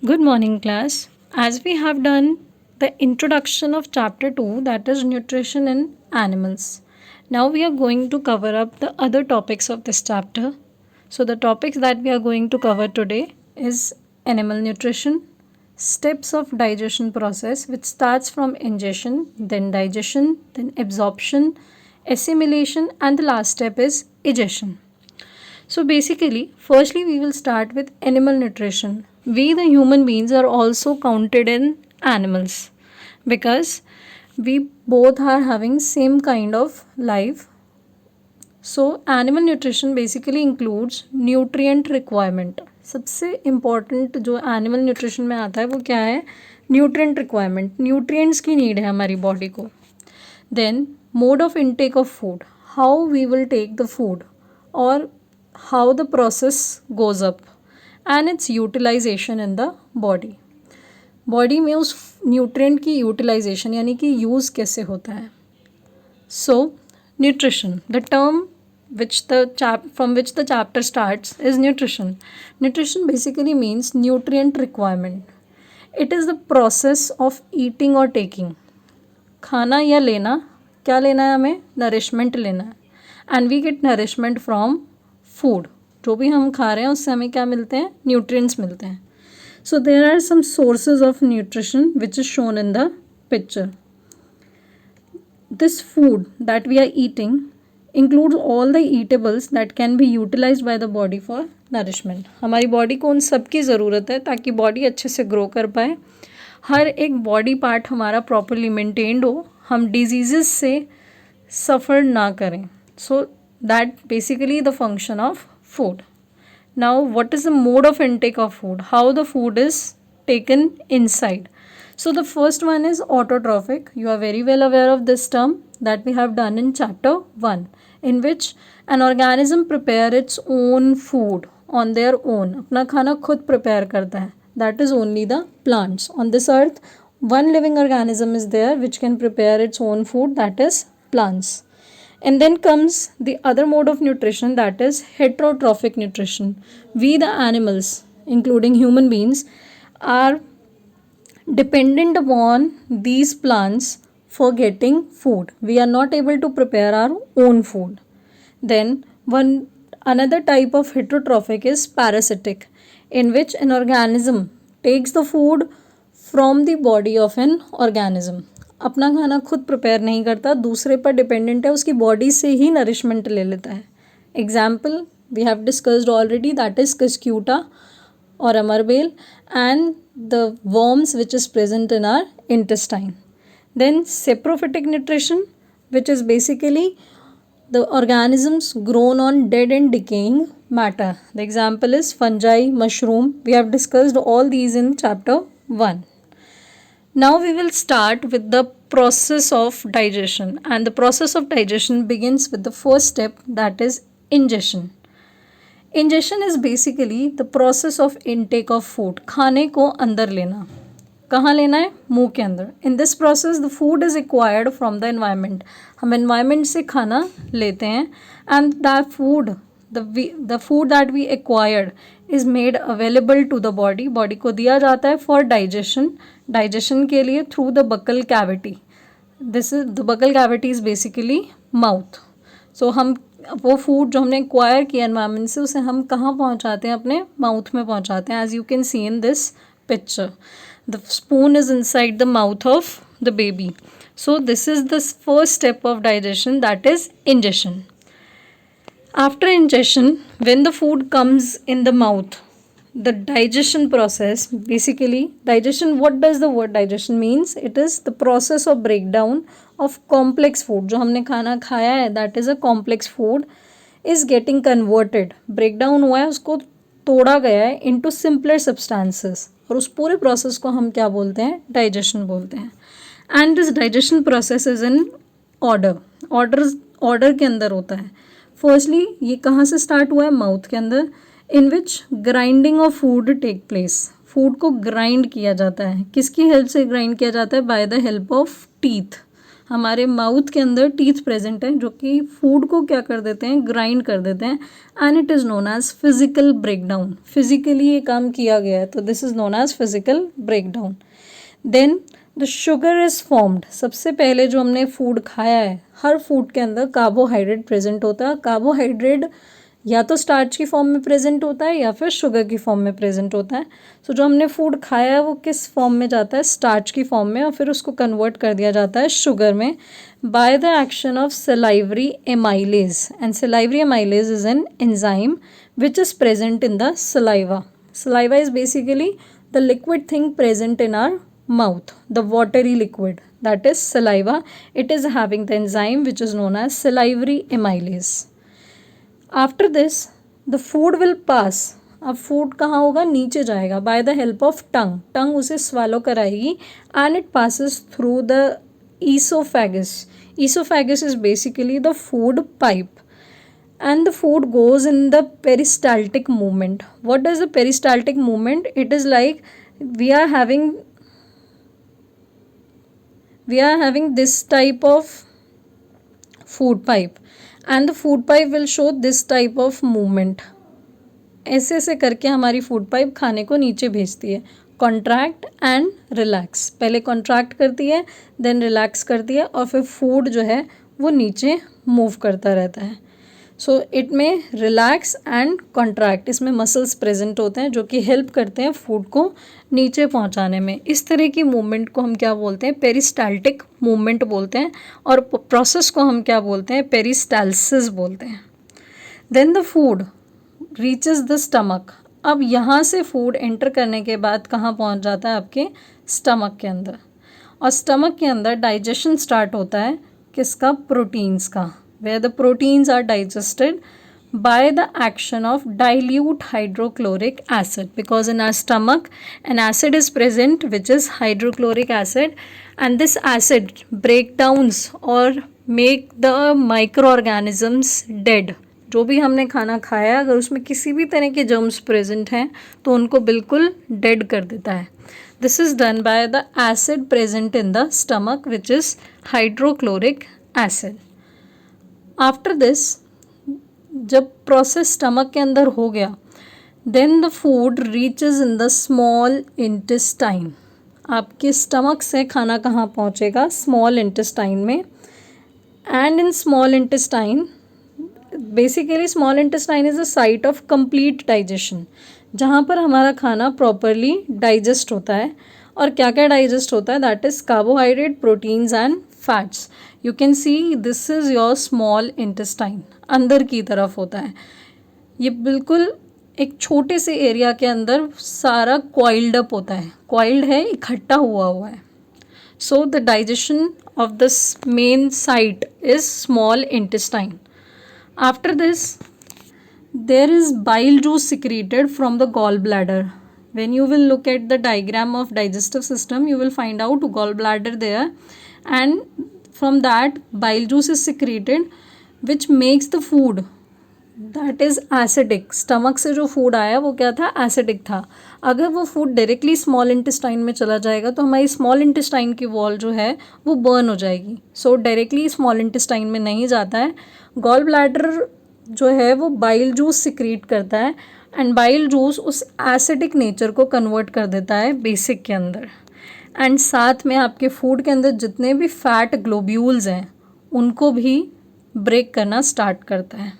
Good morning, class. As we have done the introduction of chapter 2, that is nutrition in animals. Now we are going to cover up the other topics of this chapter. So, the topics that we are going to cover today is animal nutrition, steps of digestion process, which starts from ingestion, then digestion, then absorption, assimilation, and the last step is egestion. So basically, firstly, we will start with animal nutrition. We, the human beings, are also counted in animals because we both are having same kind of life. So animal nutrition basically includes nutrient requirement. सबसे important जो animal nutrition में आता है वो क्या है? Nutrient requirement. Nutrients की need है हमारी body को. Then mode of intake of food. How we will take the food or how the process goes up and its utilization in the body. Body में उस न्यूट्रिएंट की utilisation यानी कि use कैसे होता है. So nutrition, the term from which the chapter starts is nutrition. Nutrition basically means nutrient requirement. It is the process of eating or taking. खाना या लेना, क्या लेना है हमें? नरिशमेंट लेना है. And we get nourishment from food. जो भी हम खा रहे हैं उससे हमें क्या मिलते हैं? न्यूट्रिएंट्स मिलते हैं. So there are some sources of nutrition which is shown in the picture. This food that we are eating includes all the eatables that can be utilized by the body for nourishment. हमारी body को उन सब की ज़रूरत है ताकि body अच्छे से ग्रो कर पाए, हर एक बॉडी पार्ट हमारा प्रॉपरली मेंटेन्ड हो, हम डिजीज़ से सफ़र ना करें. So that basically the function of food. Now what is the mode of intake of food, how the food is taken inside. So the first one is autotrophic. You are very well aware of this term that we have done in chapter 1, in which an organism prepare its own food on their own. अपना खाना खुद prepare करता है. That is only the plants. On this earth, one living organism is there which can prepare its own food, that is plants. And then comes the other mode of nutrition, that is heterotrophic nutrition. We the animals, including human beings, are dependent upon these plants for getting food. We are not able to prepare our own food. Then another type of heterotrophic is parasitic, in which an organism takes the food from the body of an organism. अपना खाना खुद prepare नहीं करता, दूसरे पर dependent है, उसकी body से ही नरिशमेंट ले लेता है. Example we have discussed already, that is cuscuta or amarbeil and the worms which is present in our intestine. Then saprophytic nutrition, which is basically the organisms grown on dead and decaying matter. The example is fungi, mushroom. We have discussed all these in chapter 1. Now we will start with the process of digestion, and the process of digestion begins with the first step, that is ingestion. Ingestion is basically the process of intake of food. खाने को अंदर लेना. कहाँ लेना है? मुंह के अंदर. In this process the food is acquired from the environment. हम एनवायरनमेंट से खाना लेते हैं and that food the food that we acquired is made available to the body. Body को दिया जाता है फॉर डाइजेशन. डाइजेशन के लिए through the buccal cavity. This is the buccal cavity is basically mouth. So हम वो food जो हमने एक्वायर किया एनवायरनमेंट से उसे हम कहाँ पहुँचाते हैं? अपने माउथ में पहुँचाते हैं. As you can see in this picture, the spoon is inside the mouth of the baby. So this is the first step of digestion, that is ingestion. After ingestion, when the food comes in the mouth, the digestion process, basically digestion, what does the word digestion means? It is the process of breakdown of complex food. जो हमने खाना खाया है, that is a complex food, is getting converted. breakdown हुआ है, उसको तोड़ा गया है into simpler substances, और उस पूरे process को हम क्या बोलते हैं? digestion बोलते हैं. and this digestion process is in order के अंदर होता है. firstly ये कहाँ से start हुआ है? माउथ के अंदर, in which grinding of food take place. Food को ग्राइंड किया जाता है. किसकी हेल्प से ग्राइंड किया जाता है? By the help of teeth. हमारे माउथ के अंदर टीथ प्रेजेंट हैं जो कि फूड को क्या कर देते हैं, ग्राइंड कर देते हैं, and it is known as physical breakdown. Physically ये काम किया गया है तो this is known as physical breakdown. Then the sugar is formed. सबसे पहले जो हमने फूड खाया है, हर फूड के अंदर कार्बोहाइड्रेट प्रेजेंट होता है। कार्बोहाइड्रेट या तो स्टार्च की फॉर्म में प्रेजेंट होता है या फिर शुगर की फॉर्म में प्रेजेंट होता है। सो जो हमने फूड खाया है वो किस फॉर्म में जाता है, स्टार्च की फॉर्म में, और फिर उसको कन्वर्ट कर दिया जाता है शुगर में by the action of salivary amylase. And salivary amylase is an enzyme which is present in the saliva. Saliva is basically the liquid thing present in our mouth, the watery liquid, that is saliva. It is having the enzyme which is known as salivary amylase. After this the food will pass. अब food कहाँ होगा, नीचे जाएगा by the help of tongue. टंग उसे swallow कराएगी and it passes through the esophagus. Esophagus is basically the food pipe and the food goes in the peristaltic movement. What is the peristaltic movement? It is like we are having this type of food pipe and the food pipe will show this type of movement. ऐसे ऐसे करके हमारी food pipe खाने को नीचे भेजती है, contract and relax. पहले कॉन्ट्रैक्ट करती है, देन रिलैक्स करती है, और फिर फूड जो है वो नीचे मूव करता रहता है। सो इट में रिलैक्स एंड कॉन्ट्रैक्ट, इसमें मसल्स प्रेजेंट होते हैं जो कि हेल्प करते हैं फूड को नीचे पहुंचाने में। इस तरह की मूवमेंट को हम क्या बोलते हैं, पेरिस्टाल्टिक मूवमेंट बोलते हैं, और प्रोसेस को हम क्या बोलते हैं, पेरिस्टाल्सिस बोलते हैं। Then the food reaches the stomach. अब यहाँ से फूड एंटर करने के बाद कहाँ पहुँच जाता है, आपके स्टमक के अंदर, और स्टमक के अंदर डाइजेशन स्टार्ट होता है किसका, प्रोटीन्स का, where the proteins are digested by the action of dilute hydrochloric acid, because in our stomach an acid is present which is hydrochloric acid, and this acid break downs or make the microorganisms dead. जो भी हमने खाना खाया अगर उसमें किसी भी तरह के जर्म्स प्रेजेंट हैं तो उनको बिल्कुल डेड कर देता है। This is done by the acid present in the stomach which is hydrochloric acid. After this, जब प्रोसेस स्टमक के अंदर हो गया, then the food reaches in the small intestine. आपके स्टमक से खाना कहाँ पहुँचेगा, स्मॉल इंटेस्टाइन में, and in small intestine, basically small intestine is a site of complete digestion, जहाँ पर हमारा खाना प्रॉपरली डाइजेस्ट होता है। और क्या क्या डाइजेस्ट होता है, that is carbohydrate, proteins and fats. You can see this is your small intestine, अंदर की तरफ होता है। ये बिल्कुल एक छोटे से एरिया के अंदर सारा कॉइल्ड अप होता है, कॉइल्ड है, इकट्ठा हुआ हुआ है। So the digestion of this main site is small intestine. After this there is bile juice secreted from the gallbladder. When you will look at the diagram of digestive system, you will find out gallbladder there, and from that bile juice is secreted which makes the food that is acidic. stomach से जो food आया वो क्या था, acidic था। अगर वो food directly small intestine में चला जाएगा तो हमारी small intestine की wall जो है वो burn हो जाएगी। so directly small intestine में नहीं जाता है। gallbladder जो है वो बाइल जूस सिक्रीट करता है, एंड बाइल जूस उस एसिडिक नेचर को कन्वर्ट कर देता है बेसिक के अंदर, एंड साथ में आपके फूड के अंदर जितने भी फैट ग्लोब्यूल्स हैं उनको भी ब्रेक करना स्टार्ट करता है।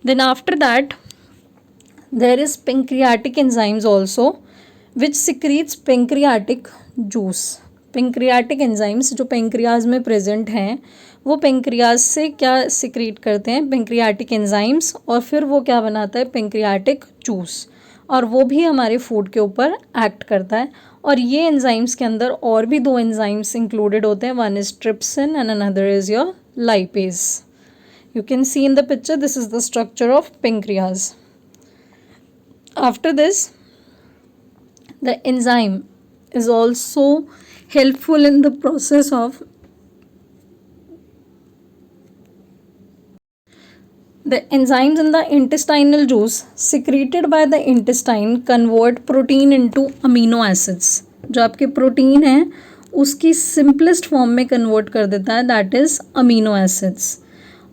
Then after that there is pancreatic enzymes also which secretes pancreatic juice. Pancreatic enzymes जो पेंक्रियाज में प्रेजेंट हैं वो पेंक्रियाज से क्या सिक्रीट करते हैं, पेंक्रियाटिक एंजाइम्स, और फिर वो क्या बनाता है, पेंक्रियाटिक जूस, और वो भी हमारे फूड के ऊपर एक्ट करता है। और ये एंजाइम्स के अंदर और भी दो एंजाइम्स इंक्लूडेड होते हैं, one is trypsin and another is your lipase. You can see in the picture, this is the structure of pancreas. After this the enzyme is also helpful in the process of the enzymes in the intestinal juice secreted by the intestine convert protein into amino acids. जो आपके protein हैं उसकी simplest form में convert कर देता है, that is amino acids,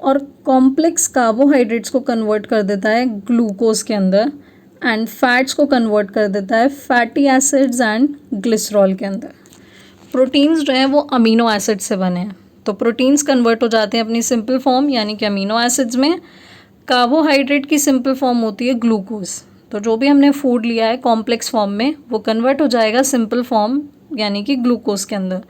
और complex carbohydrates को कन्वर्ट कर देता है ग्लूकोज के अंदर, एंड फैट्स को कन्वर्ट कर देता है फैटी एसिड्स एंड ग्लिसरॉल के अंदर। प्रोटीन्स जो हैं वो अमीनो एसिड से बने हैं, तो प्रोटीन्स कन्वर्ट हो जाते हैं अपनी सिंपल फॉर्म यानी कि अमीनो एसिड्स में। कार्बोहाइड्रेट की सिंपल फॉर्म होती है ग्लूकोज, तो जो भी हमने फूड लिया है कॉम्प्लेक्स फॉर्म में वो कन्वर्ट हो जाएगा सिंपल फॉर्म यानी कि ग्लूकोज के अंदर।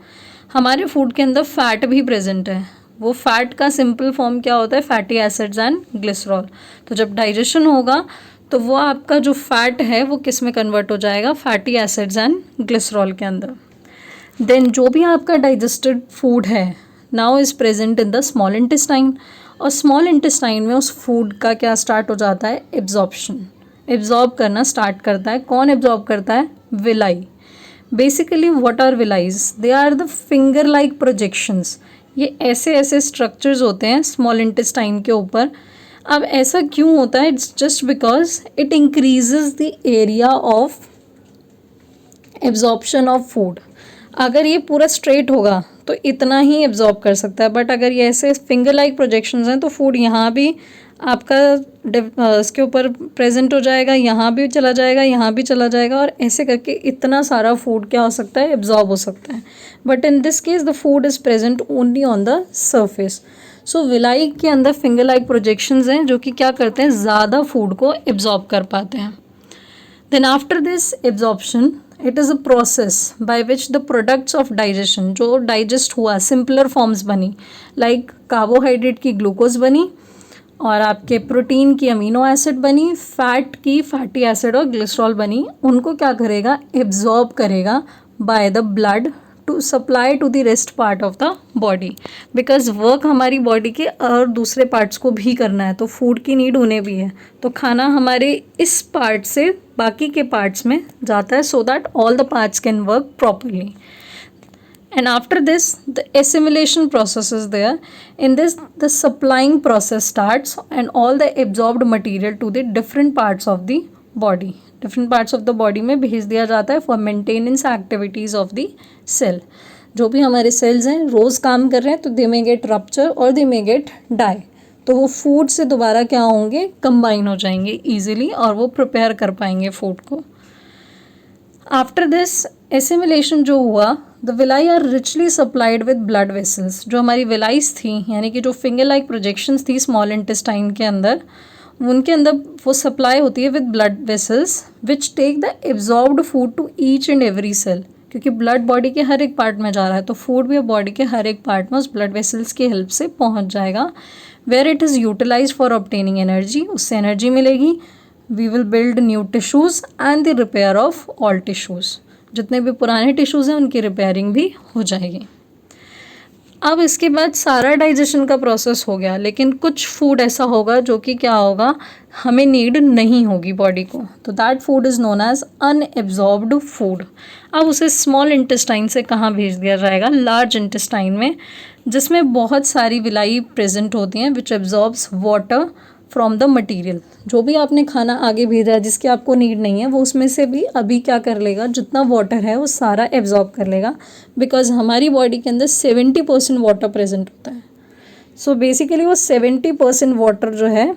हमारे फूड के अंदर फैट भी प्रेजेंट है, वो फैट का सिंपल फॉर्म क्या होता है, फैटी एसिड्स एंड ग्लिसरॉल। तो जब डाइजेशन होगा तो वो आपका जो फैट है वो किस में कन्वर्ट हो जाएगा, फैटी एसिड्स एंड ग्लिसरॉल के अंदर। देन जो भी आपका डाइजेस्टेड फूड है now is present in the small intestine, और स्मॉल इंटेस्टाइन में उस फूड का क्या स्टार्ट हो जाता है, एब्जॉर्प्शन, एब्जॉर्ब करना स्टार्ट करता है। कौन एब्जॉर्ब करता है, villi. Basically what are villi, they are the finger like projections. ये ऐसे ऐसे स्ट्रक्चर्स होते हैं स्मॉल इंटेस्टाइन के ऊपर। अब ऐसा क्यों होता है, it's just because it increases the area of absorption of food. अगर ये पूरा स्ट्रेट होगा तो इतना ही एब्जॉर्ब कर सकता है, बट अगर ये ऐसे फिंगर लाइक प्रोजेक्शंस हैं तो फूड यहाँ भी आपका इसके ऊपर प्रेजेंट हो जाएगा, यहाँ भी चला जाएगा, यहाँ भी चला जाएगा, और ऐसे करके इतना सारा फूड क्या हो सकता है, एब्जॉर्ब हो सकता है। But in this case the food is present only on the surface. So villi के अंदर फिंगर लाइक प्रोजेक्शंस हैं जो कि क्या करते हैं, ज़्यादा फूड को एब्जॉर्ब कर पाते हैं। Then after this absorption it is a process by which the products of digestion, जो डाइजेस्ट हुआ, सिंपलर फॉर्म्स बनी, लाइक कार्बोहाइड्रेट की ग्लूकोज बनी, और आपके प्रोटीन की अमीनो एसिड बनी, फैट की फैटी एसिड और ग्लिसरॉल बनी, उनको क्या करेगा, एब्जॉर्ब करेगा by the blood to supply to the rest part of the body. Because work हमारी बॉडी के और दूसरे पार्ट्स को भी करना है, तो फूड की नीड उन्हें भी है, तो खाना हमारे इस पार्ट से बाकी के पार्ट्स में जाता है, so that all the parts can work properly. And after this the assimilation process is there. In this the supplying process starts and all the absorbed material to the different parts of the body, different parts of the body में भेज दिया जाता है for maintenance activities of the cell। जो भी हमारे cells हैं रोज़ काम कर रहे हैं तो they may get rupture और they may get die, तो वो फूड से दोबारा क्या होंगे, कंबाइन हो जाएंगे ईजिली और वो प्रिपेयर कर पाएंगे फूड को। आफ्टर दिस एसिमिलेशन जो हुआ, the villi are richly supplied with blood vessels. जो हमारी विलाइज थी यानी कि जो फिंगर लाइक प्रोजेक्शंस थी स्मॉल इंटेस्टाइन के अंदर, उनके अंदर वो सप्लाई होती है with blood vessels which take the absorbed food to each and every cell. क्योंकि ब्लड बॉडी के हर एक पार्ट में जा रहा है तो फूड भी बॉडी के हर एक पार्ट में उस ब्लड वेसल्स की हेल्प से पहुंच जाएगा, where it is utilize for obtaining energy, उससे एनर्जी मिलेगी। We will build new tissues and the repair of all tissues, जितने भी पुराने टिश्यूज़ हैं उनकी रिपेयरिंग भी हो जाएगी। अब इसके बाद सारा डाइजेशन का प्रोसेस हो गया, लेकिन कुछ फूड ऐसा होगा जो कि क्या होगा, हमें नीड नहीं होगी बॉडी को, तो that food is known as unabsorbed food. अब उसे स्मॉल इंटेस्टाइन से कहाँ भेज दिया जाएगा, लार्ज इंटेस्टाइन में, जिसमें बहुत सारी विलाई प्रेजेंट होती हैं which absorbs water from the material. जो भी आपने खाना आगे भेजा है जिसकी आपको नीड नहीं है वो उसमें से भी अभी क्या कर लेगा, जितना वाटर है वो सारा एब्जॉर्ब कर लेगा, बिकॉज हमारी बॉडी के अंदर 70% वाटर प्रेजेंट होता है। सो बेसिकली वो 70% वाटर जो है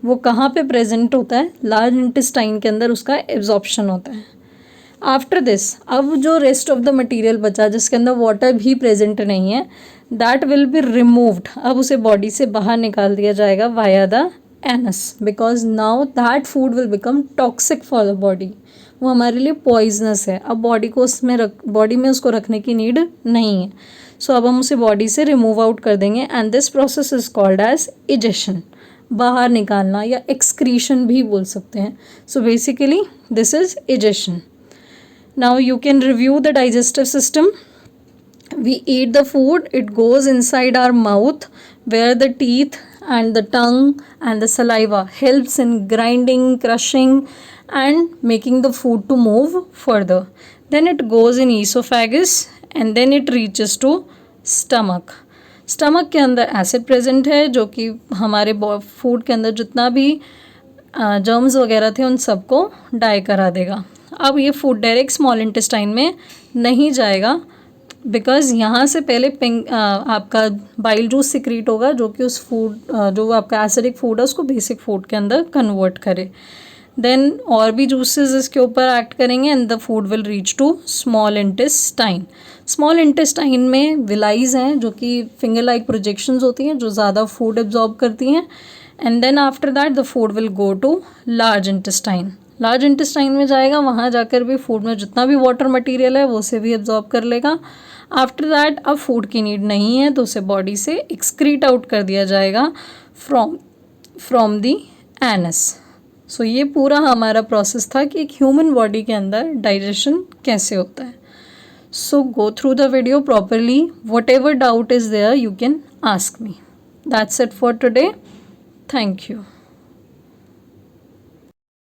वो कहाँ पे प्रेजेंट होता है, लार्ज इंटेस्टाइन के अंदर उसका एब्जॉर्प्शन होता है। आफ्टर दिस अब जो रेस्ट ऑफ द मटीरियल बचा जिसके अंदर वाटर भी प्रेजेंट नहीं है, दैट विल बी रिमूव्ड। अब उसे बॉडी से बाहर निकाल दिया जाएगा via the anus, because now that food will become toxic for the body, वो हमारे लिए पॉइजनस है। अब बॉडी को उसमें बॉडी में उसको रखने की नीड नहीं है, सो अब हम उसे बॉडी से रिमूव आउट कर देंगे, and this process is called as egestion, बाहर निकालना या एक्सक्रीशन भी बोल सकते हैं। So basically this is egestion. Now you can review the digestive system. We eat the food, it goes inside our mouth where the teeth and the tongue and the saliva helps in grinding, crushing and making the food to move further. Then it goes in esophagus and then it reaches to stomach. Stomach के अंदर acid present है जो कि हमारे food के अंदर जितना भी जर्म्स वगैरह थे उन सबको डाई करा देगा। अब ये फूड डायरेक्ट स्मॉल इंटेस्टाइन में नहीं जाएगा, बिकॉज यहाँ से पहले आपका बाइल जूस सिक्रीट होगा जो कि उस फूड जो आपका एसिडिक फूड है उसको बेसिक फूड के अंदर कन्वर्ट करे. देन और भी जूसेस इसके ऊपर एक्ट करेंगे and the food will reach to small intestine. Small intestine में विलाइज हैं जो कि फिंगर लाइक प्रोजेक्शंस होती हैं जो ज़्यादा फूड एब्जॉर्ब करती हैं. And then after that the food will go to large intestine. Large intestine में जाएगा, वहाँ जाकर भी फूड में जितना भी वाटर मटेरियल है वो उसे भी एब्जॉर्ब कर लेगा. आफ्टर दैट अब फूड की नीड नहीं है तो उसे बॉडी से एक्सक्रीट आउट कर दिया जाएगा फ्रॉम दी एनस. सो ये पूरा हमारा प्रोसेस था कि एक ह्यूमन बॉडी के अंदर डाइजेशन कैसे होता है. So go through the video properly. Whatever doubt is there you can ask me. That's it for today. Thank you.